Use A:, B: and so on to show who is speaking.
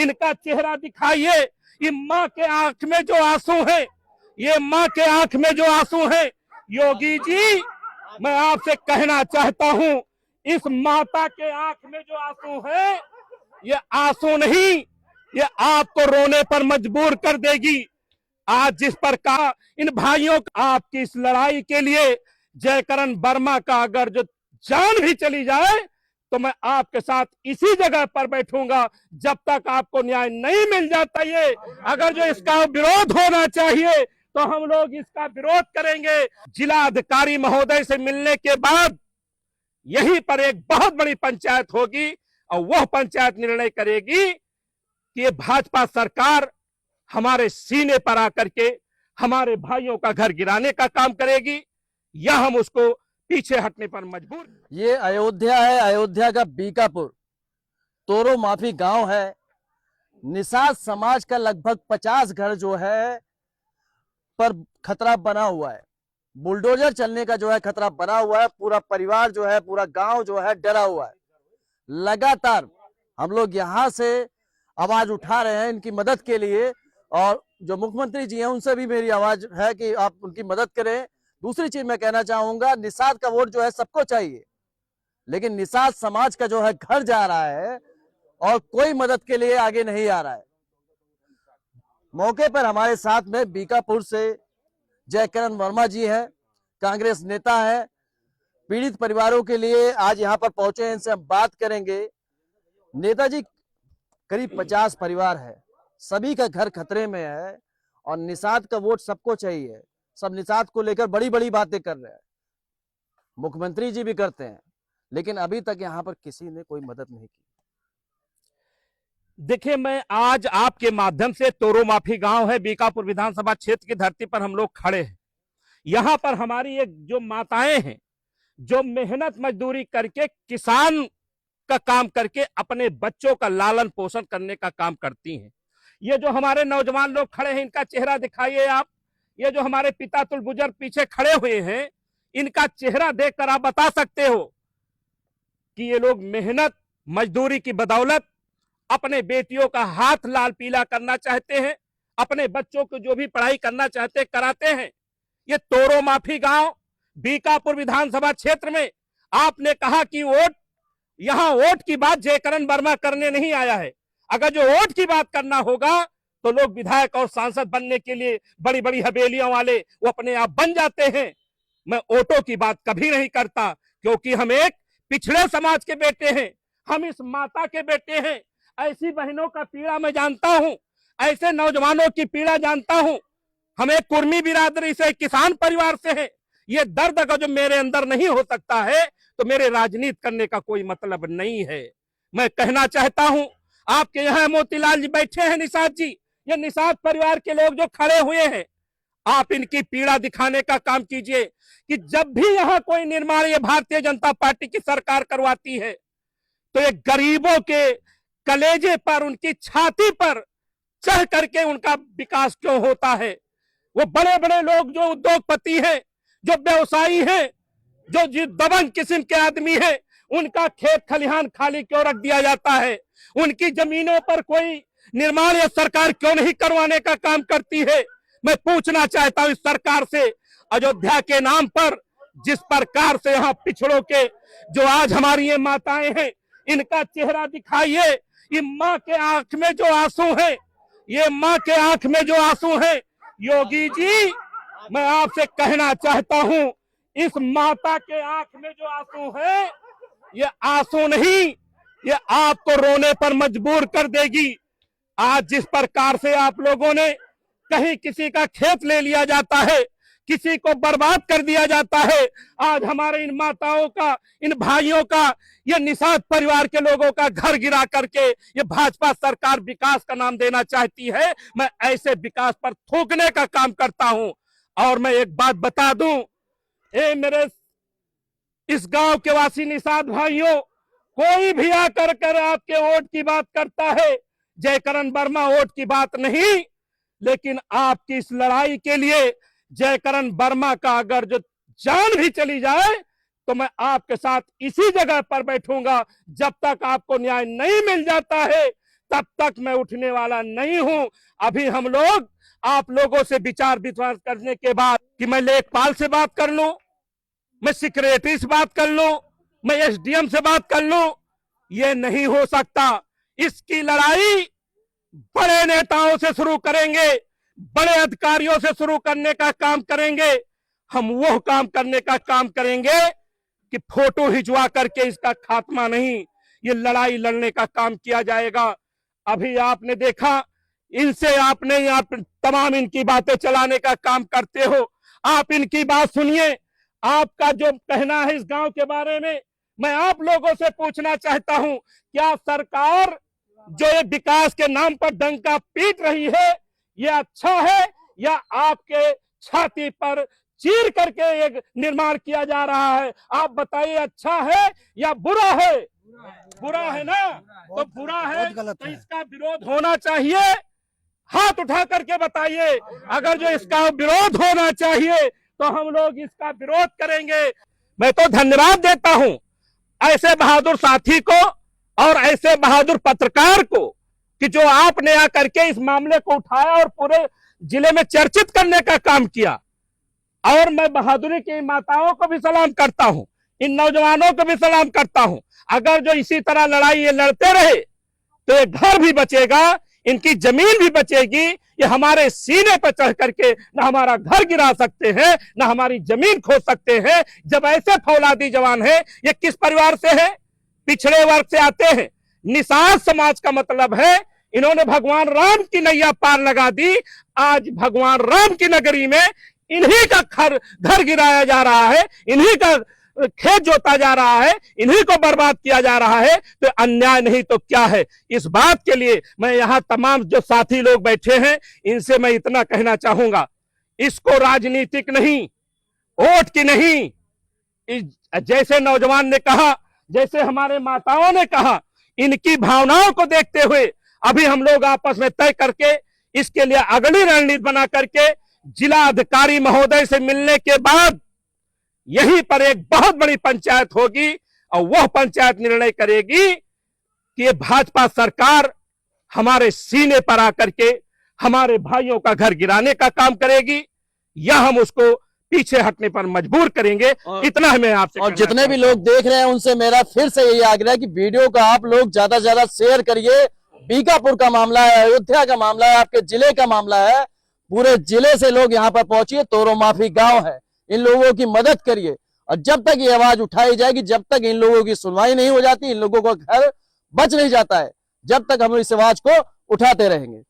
A: इनका चेहरा दिखाइए। ये माँ के आंख में जो आंसू है, ये माँ के आंख में जो आंसू है, योगी जी मैं आपसे कहना चाहता हूं, इस माता के आंख में जो आंसू है, ये आंसू नहीं, ये आपको रोने पर मजबूर कर देगी। आज जिस प्रकार इन भाइयों आपकी इस लड़ाई के लिए जयकरण वर्मा का अगर जो जान भी चली जाए तो मैं आपके साथ इसी जगह पर बैठूंगा जब तक आपको न्याय नहीं मिल जाता। ये अगर जो इसका विरोध होना चाहिए तो हम लोग इसका विरोध करेंगे। जिला अधिकारी महोदय से मिलने के बाद यहीं पर एक बहुत बड़ी पंचायत होगी और वह पंचायत निर्णय करेगी कि ये भाजपा सरकार हमारे सीने पर आकर के हमारे भाइयों का घर गिराने का काम करेगी या हम उसको पीछे हटने पर मजबूर।
B: ये अयोध्या है, अयोध्या का बीकापुर तोरो माफी गांव है। निषाद समाज का लगभग 50 घर जो है पर खतरा बना हुआ है, बुलडोजर चलने का जो है खतरा बना हुआ है। पूरा परिवार जो है, पूरा गांव जो है डरा हुआ है। लगातार हम लोग यहां से आवाज उठा रहे हैं इनकी मदद के लिए, और जो मुख्यमंत्री जी हैं उनसे भी मेरी आवाज है कि आप उनकी मदद करें। दूसरी चीज मैं कहना चाहूंगा, निषाद का वोट जो है सबको चाहिए, लेकिन निषाद समाज का जो है घर जा रहा है और कोई मदद के लिए आगे नहीं आ रहा है। मौके पर हमारे साथ में बीकापुर से जयकरण वर्मा जी हैं, कांग्रेस नेता है, पीड़ित परिवारों के लिए आज यहाँ पर पहुंचे हैं, इनसे हम बात करेंगे। नेताजी करीब 50 परिवार है, सभी का घर खतरे में है और निषाद का वोट सबको चाहिए। सब निषाद को लेकर बड़ी बड़ी बातें कर रहे हैं, मुख्यमंत्री जी भी करते हैं, लेकिन अभी तक यहाँ पर किसी ने कोई मदद नहीं की।
A: देखिए, मैं आज आपके माध्यम से तोरो माफी गांव है, बीकापुर विधानसभा क्षेत्र की धरती पर हम लोग खड़े हैं। यहां पर हमारी एक जो माताएं हैं जो मेहनत मजदूरी करके किसान का काम करके अपने बच्चों का लालन पोषण करने का काम करती हैं। ये जो हमारे नौजवान लोग खड़े हैं इनका चेहरा दिखाइए आप। ये जो हमारे पिता तुल बुजुर्ग पीछे खड़े हुए हैं, इनका चेहरा देखकर आप बता सकते हो कि ये लोग मेहनत मजदूरी की बदौलत अपने बेटियों का हाथ लाल पीला करना चाहते हैं, अपने बच्चों को जो भी पढ़ाई करना चाहते कराते हैं। ये तोरो माफी गांव बीकापुर विधानसभा क्षेत्र में आपने कहा कि वोट, यहां वोट की बात जयकरण वर्मा करने नहीं आया है। अगर जो वोट की बात करना होगा तो लोग विधायक और सांसद बनने के लिए बड़ी बड़ी हवेलियों वाले वो अपने आप बन जाते हैं। मैं वोटों की बात कभी नहीं करता, क्योंकि हम एक पिछड़े समाज के बेटे हैं, हम इस माता के बेटे हैं। ऐसी बहनों का पीड़ा मैं जानता हूं, ऐसे नौजवानों की पीड़ा जानता हूं। हम एक कुर्मी बिरादरी से, किसान परिवार से है। ये दर्द अगर जो मेरे अंदर नहीं हो सकता है तो मेरे राजनीति करने का कोई मतलब नहीं है। मैं कहना चाहता हूं, आपके यहाँ मोतीलाल जी बैठे हैं, निषाद जी, ये निषाद परिवार के लोग जो खड़े हुए हैं, आप इनकी पीड़ा दिखाने का काम कीजिए कि जब भी यहाँ कोई निर्माण ये भारतीय जनता पार्टी की सरकार करवाती है तो ये गरीबों के कलेजे पर, उनकी छाती पर चढ़ करके उनका विकास क्यों होता है। वो बड़े बड़े लोग जो उद्योगपति हैं, जो व्यवसायी हैं, जो दबंग किस्म के आदमी हैं, उनका खेत खलिहान खाली क्यों रख दिया जाता है। उनकी जमीनों पर कोई निर्माण या सरकार क्यों नहीं करवाने का काम करती है। मैं पूछना चाहता हूं इस सरकार से, अयोध्या के नाम पर जिस प्रकार से यहाँ पिछड़ों के जो आज हमारी ये माताएं हैं, इनका चेहरा दिखाइए। ये माँ के आंख में जो आंसू है, ये माँ के आंख में जो आंसू है, योगी जी मैं आपसे कहना चाहता हूं, इस माता के आंख में जो आंसू है, ये आंसू नहीं, ये आपको रोने पर मजबूर कर देगी। आज जिस प्रकार से आप लोगों ने, कहीं किसी का खेत ले लिया जाता है, किसी को बर्बाद कर दिया जाता है। आज हमारे इन माताओं का, इन भाइयों का, ये निषाद परिवार के लोगों का घर गिरा करके ये भाजपा सरकार विकास का नाम देना चाहती है। मैं ऐसे विकास पर थूकने का काम करता हूं। और मैं एक बात बता दूं, ए मेरे इस गांव के वासी निषाद भाइयों, कोई भी आकर कर आपके वोट की बात करता है, जयकरण वर्मा वोट की बात नहीं, लेकिन आपकी इस लड़ाई के लिए जयकरण वर्मा का अगर जो जान भी चली जाए तो मैं आपके साथ इसी जगह पर बैठूंगा जब तक आपको न्याय नहीं मिल जाता है, तब तक मैं उठने वाला नहीं हूं। अभी हम लोग आप लोगों से विचार विमर्श करने के बाद कि मैं लेखपाल से बात कर लूं, मैं सेक्रेटरी से बात कर लूं, मैं एसडीएम से बात कर लूं, ये नहीं हो सकता। इसकी लड़ाई बड़े नेताओं से शुरू करेंगे, बड़े अधिकारियों से शुरू करने का काम करेंगे। हम वो काम करने का काम करेंगे कि फोटो खिंचवा करके इसका खात्मा नहीं, ये लड़ाई लड़ने का काम किया जाएगा। अभी आपने देखा, इनसे आपने आप तमाम इनकी बातें चलाने का काम करते हो। आप इनकी बात सुनिए, आपका जो कहना है इस गांव के बारे में, मैं आप लोगों से पूछना चाहता हूं, क्या सरकार जो ये विकास के नाम पर डंका पीट रही है, ये अच्छा है या आपके छाती पर चीर करके एक निर्माण किया जा रहा है? आप बताइए, अच्छा है या बुरा है? बुरा है ना? तो बुरा है तो इसका विरोध होना चाहिए। हाथ उठा करके बताइए, अगर जो इसका विरोध होना चाहिए तो हम लोग इसका विरोध करेंगे। मैं तो धन्यवाद देता हूं ऐसे बहादुर साथी को और ऐसे बहादुर पत्रकार को कि जो आपने आकर के इस मामले को उठाया और पूरे जिले में चर्चित करने का काम किया। और मैं बहादुरी की माताओं को भी सलाम करता हूं, इन नौजवानों को भी सलाम करता हूं। अगर जो इसी तरह लड़ाई ये लड़ते रहे तो ये घर भी बचेगा, इनकी जमीन भी बचेगी। ये हमारे सीने पर चढ़ करके न हमारा घर गिरा सकते हैं, न हमारी जमीन खो सकते हैं। जब ऐसे फौलादी जवान है, ये किस परिवार से है? पिछड़े वर्ग से आते हैं। निषाद समाज का मतलब है इन्होंने भगवान राम की नैया पार लगा दी। आज भगवान राम की नगरी में इन्हीं का घर गिराया जा रहा है, इन्हीं का खेत जोता जा रहा है, इन्हीं को बर्बाद किया जा रहा है। तो अन्याय नहीं तो क्या है? इस बात के लिए मैं यहाँ तमाम जो साथी लोग बैठे हैं इनसे मैं इतना कहना चाहूंगा, इसको राजनीतिक नहीं, वोट की नहीं, जैसे नौजवान ने कहा, जैसे हमारे माताओं ने कहा, इनकी भावनाओं को देखते हुए अभी हम लोग आपस में तय करके इसके लिए अगली रणनीति बना करके जिला अधिकारी महोदय से मिलने के बाद यहीं पर एक बहुत बड़ी पंचायत होगी और वह पंचायत निर्णय करेगी कि ये भाजपा सरकार हमारे सीने पर आकर के हमारे भाइयों का घर गिराने का काम करेगी या हम उसको पीछे हटने पर मजबूर करेंगे। इतना मैं आपसे
B: और जितने भी लोग देख रहे हैं उनसे मेरा फिर से यही आग्रह है कि वीडियो को आप लोग ज्यादा से ज्यादा शेयर करिए। बीकापुर का मामला है, अयोध्या का मामला है, आपके जिले का मामला है, पूरे जिले से लोग यहाँ पर पहुंचिए। तोरो माफी गांव है, इन लोगों की मदद करिए। और जब तक ये आवाज उठाई जाएगी, जब तक इन लोगों की सुनवाई नहीं हो जाती, इन लोगों का घर बच नहीं जाता है, जब तक हम इस आवाज को उठाते रहेंगे।